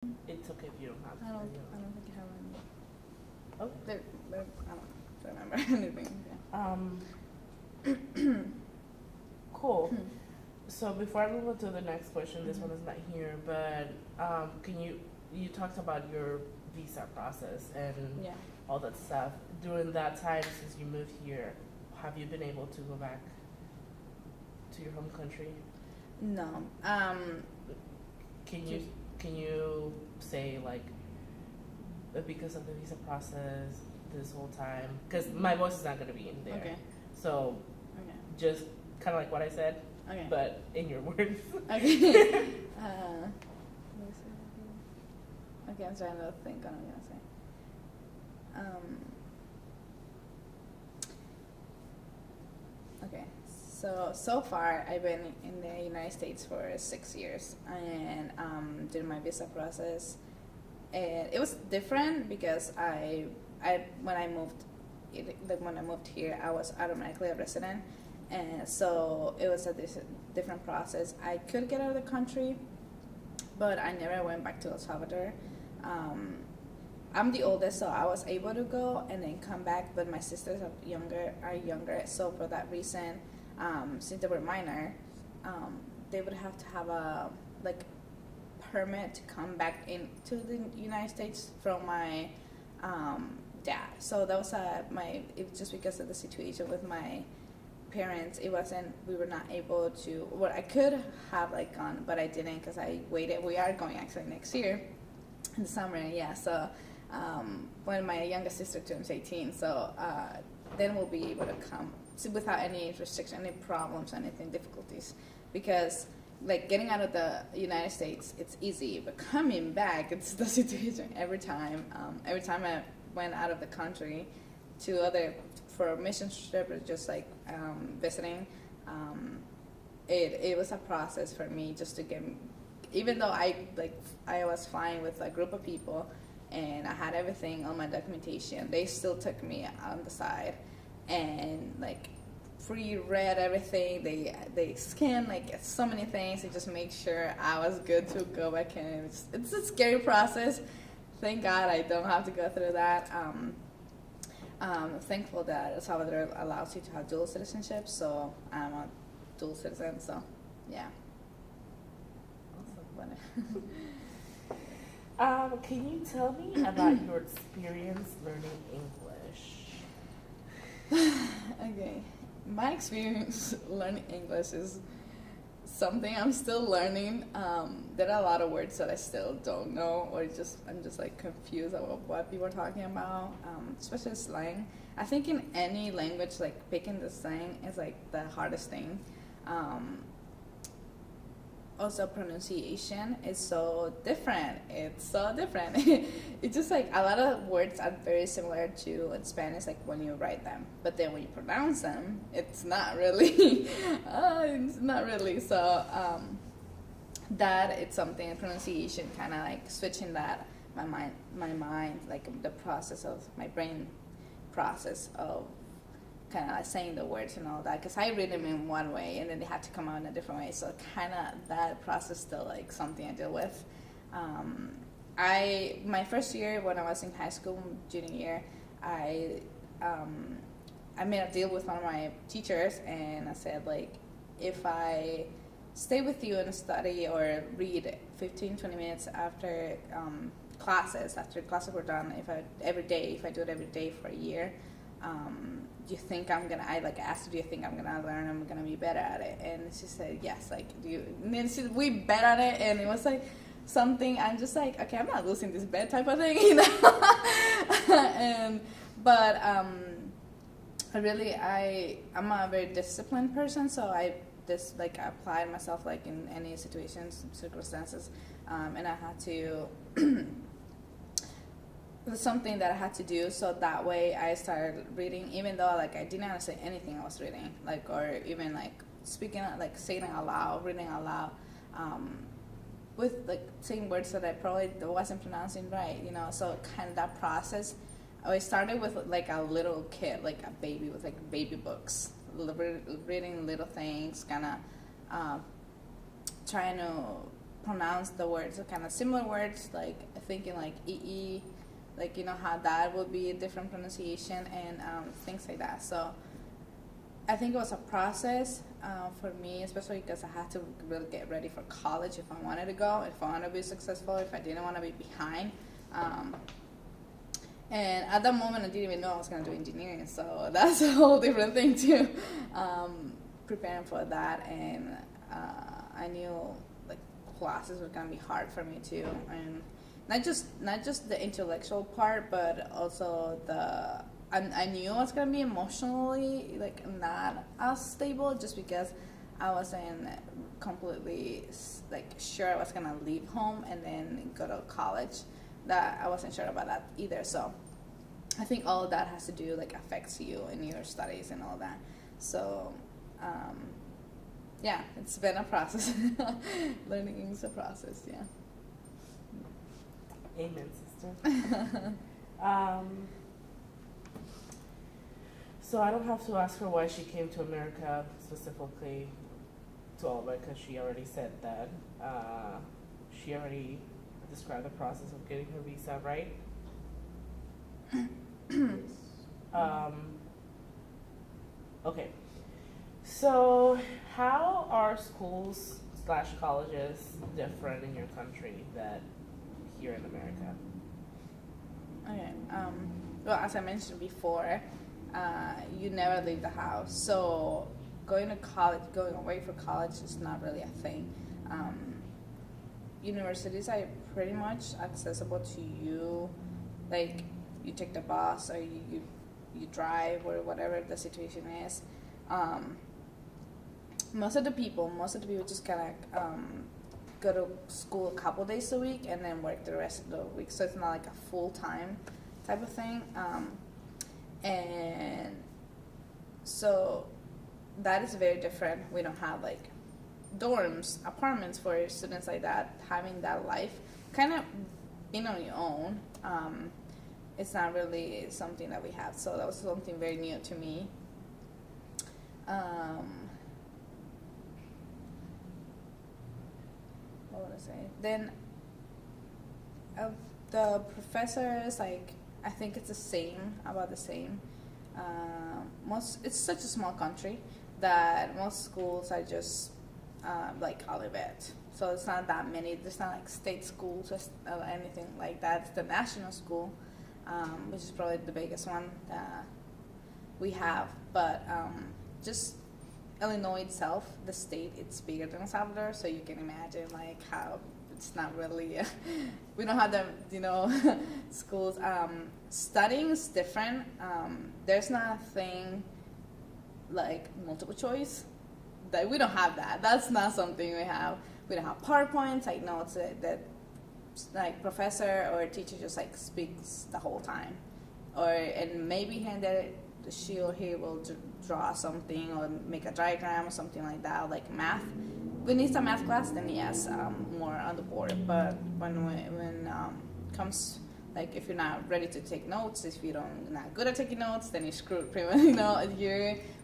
It's okay if you don't have. I don't think I have any. Oh. I don't remember anything. Yeah. Cool. So before I move on to the next question, this one is not here, but can you talked about your visa process and Yeah. all that stuff. During that time since you moved here, have you been able to go back to your home country? No. Can you can you say like because of the visa process this whole time? Because my voice is not going to be in there. Okay. So Okay. just kind of like what I said, Okay. but in your words. Okay. Let me see. Okay, I'm trying to think what I'm gonna say. Okay, so far I've been in the United States for 6 years and did my visa process, and it was different because I when I moved, when I moved here, I was automatically a resident, and so it was a different process. I could get out of the country, but I never went back to El Salvador. Um, I'm the oldest, so I was able to go and then come back. But my sisters are younger. So for that reason, since they were minor, they would have to have a like permit to come back into the United States from my dad. So that was it was just because of the situation with my parents. It wasn't, we were not able to, well, I could have like gone, but I didn't because I waited. We are going actually next year in the summer, yeah. So when my youngest sister turns 18, so then we'll be able to come without any restriction, any problems, anything, difficulties. Because like getting out of the United States, it's easy, but coming back, it's the situation every time. Every time I went out of the country for a mission trip or just like visiting, it was a process for me just to get, even though I was fine with a group of people and I had everything on my documentation, they still took me on the side and like pre-read everything. They scanned like so many things to just make sure I was good to go back in. It's a scary process. Thank God I don't have to go through that. Thankful that El Salvador allows you to have dual citizenship, so I'm a dual citizen, so yeah. Can you tell me about your experience learning English? Okay, my experience learning English is something I'm still learning. There are a lot of words that I still don't know, or I'm just like confused about what people are talking about, especially slang. I think in any language, like picking the slang is like the hardest thing. Also, pronunciation is so different. It's so different. It's just like a lot of words are very similar to in Spanish, like when you write them, but then when you pronounce them, it's not really. It's not really. So that it's something, pronunciation, kind of like switching that my mind, like the process of my brain process of kind of like saying the words and all that, because I read them in one way and then they had to come out in a different way, so kind of that process still like something I deal with. My first year when I was in high school, junior year, I made a deal with one of my teachers, and I said, like, if I stay with you and study or read 15-20 minutes after classes were done, if I do it every day for a year, do you think I'm gonna, I like asked her, do you think I'm gonna learn, I'm gonna be better at it? And she said yes. Like, and then we bet on it, and it was like something, I'm just like, okay, I'm not losing this bet type of thing, you know. But I'm a very disciplined person, so I just like applied myself like in any situations, circumstances, and I had to it was something that I had to do, so that way I started reading, even though like I didn't understand anything I was reading, like, or even like speaking, like saying it out loud, reading out loud, with like saying words that I probably wasn't pronouncing right, you know. So kind of that process, I started with like a little kid, like a baby with like baby books, reading little things, kind of trying to pronounce the words, so kind of similar words, like thinking like ee, like how that would be a different pronunciation, and things like that. So I think it was a process for me, especially because I had to really get ready for college if I wanted to go, if I wanted to be successful, if I didn't want to be behind. And at that moment, I didn't even know I was going to do engineering, so that's a whole different thing too. Preparing for that, and I knew like classes were going to be hard for me too, and not just the intellectual part, but also I knew I was gonna be emotionally like not as stable, just because I wasn't completely like sure I was gonna leave home and then go to college. That I wasn't sure about that either. So I think all of that has to do, like, affects you in your studies and all that. So yeah, it's been a process. Learning is a process. Yeah. Amen, sister. So I don't have to ask her why she came to America specifically to Alba, because she already said that. She already described the process of getting her visa, right? Okay. So how are schools / colleges different in your country that here in America? Okay. Well, as I mentioned before, you never leave the house. So going away for college is not really a thing. Universities are pretty much accessible to you. Like, you take the bus or you drive, or whatever the situation is. Most of the people just kind of go to school a couple days a week and then work the rest of the week. So it's not like a full-time type of thing. And so that is very different. We don't have like dorms, apartments for students like that. Having that life kind of being on your own, it's not really something that we have. So that was something very new to me. What would I say? Then the professors, like, I think it's about the same. It's such a small country that most schools are just like Olivet. So it's not that many. There's not like state schools or anything like that. It's the national school, which is probably the biggest one that we have. But just Illinois itself, the state, it's bigger than El Salvador. So you can imagine like how it's not really, we don't have the, schools. Studying is different. There's not a thing like multiple choice. That we don't have that. That's not something we have. We don't have PowerPoints, like notes that like professor or teacher just like speaks the whole time. And maybe handed she or he will draw something or make a diagram or something like that, like math. We need some math class, then yes, more on the board. But when comes, like, if you're not ready to take notes, if you're not good at taking notes, then you're screwed. Pretty much,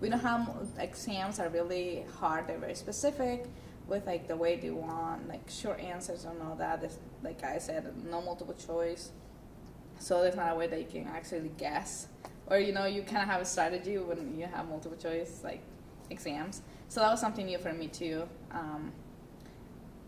we don't have, exams are really hard. They're very specific with like the way they want, like short answers and all that. There's, like I said, no multiple choice. So there's not a way that you can actually guess, or you kind of have a strategy when you have multiple choice like exams. So that was something new for me too,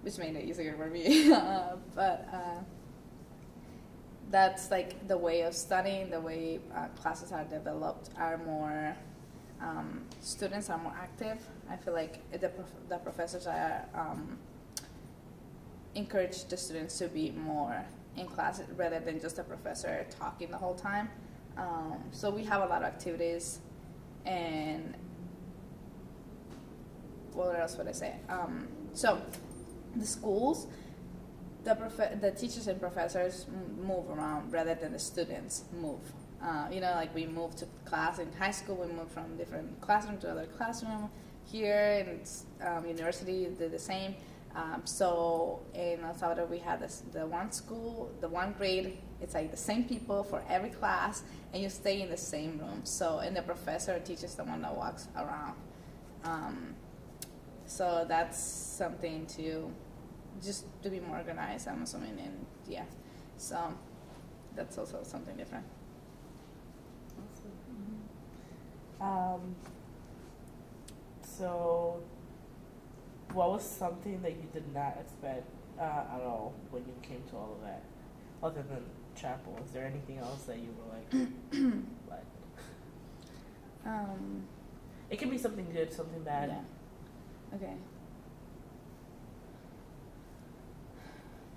which made it easier for me. But that's like the way of studying, the way classes are developed are more, students are more active. I feel like the professors are encourage the students to be more in class rather than just a professor talking the whole time. So we have a lot of activities, and what else would I say? So the schools, the teachers and professors move around rather than the students move. Like we move to class in high school, we move from different classroom to other classroom. Here in university, they're the same. So in El Salvador, we had the one school, the one grade. It's like the same people for every class, and you stay in the same room. So, and the professor teaches the one that walks around. So that's something to just to be more organized, I'm assuming, and yeah, so that's also something different. So, what was something that you did not expect at all when you came to all of that, other than chapel? Is there anything else that you were like, what? It can be something good, something bad. Yeah. Okay. I'm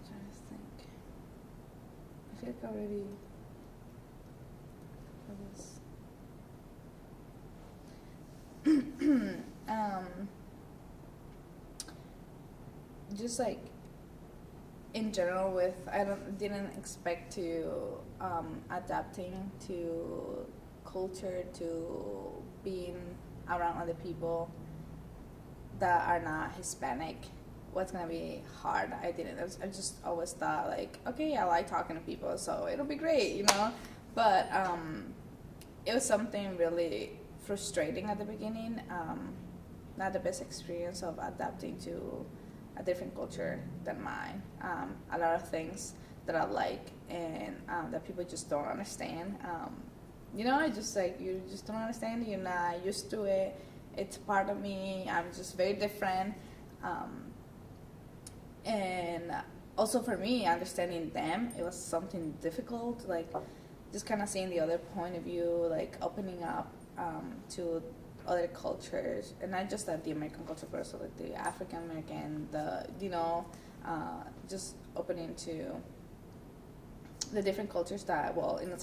trying to think. I feel like I already for this. Just like in general, with didn't expect to adapting to culture, to being around other people that are not Hispanic. What's gonna be hard? I didn't. I just always thought like, okay, I like talking to people, so it'll be great, you know. But it was something really frustrating at the beginning. Not the best experience of adapting to a different culture than mine. A lot of things that I like and that people just don't understand. You know, I just like, you just don't understand. You're not used to it. It's part of me. I'm just very different. And also for me, understanding them, it was something difficult. Like just kind of seeing the other point of view, like opening up to other cultures, and not just the American culture, but also like the African American, just opening to the different cultures that, well, in the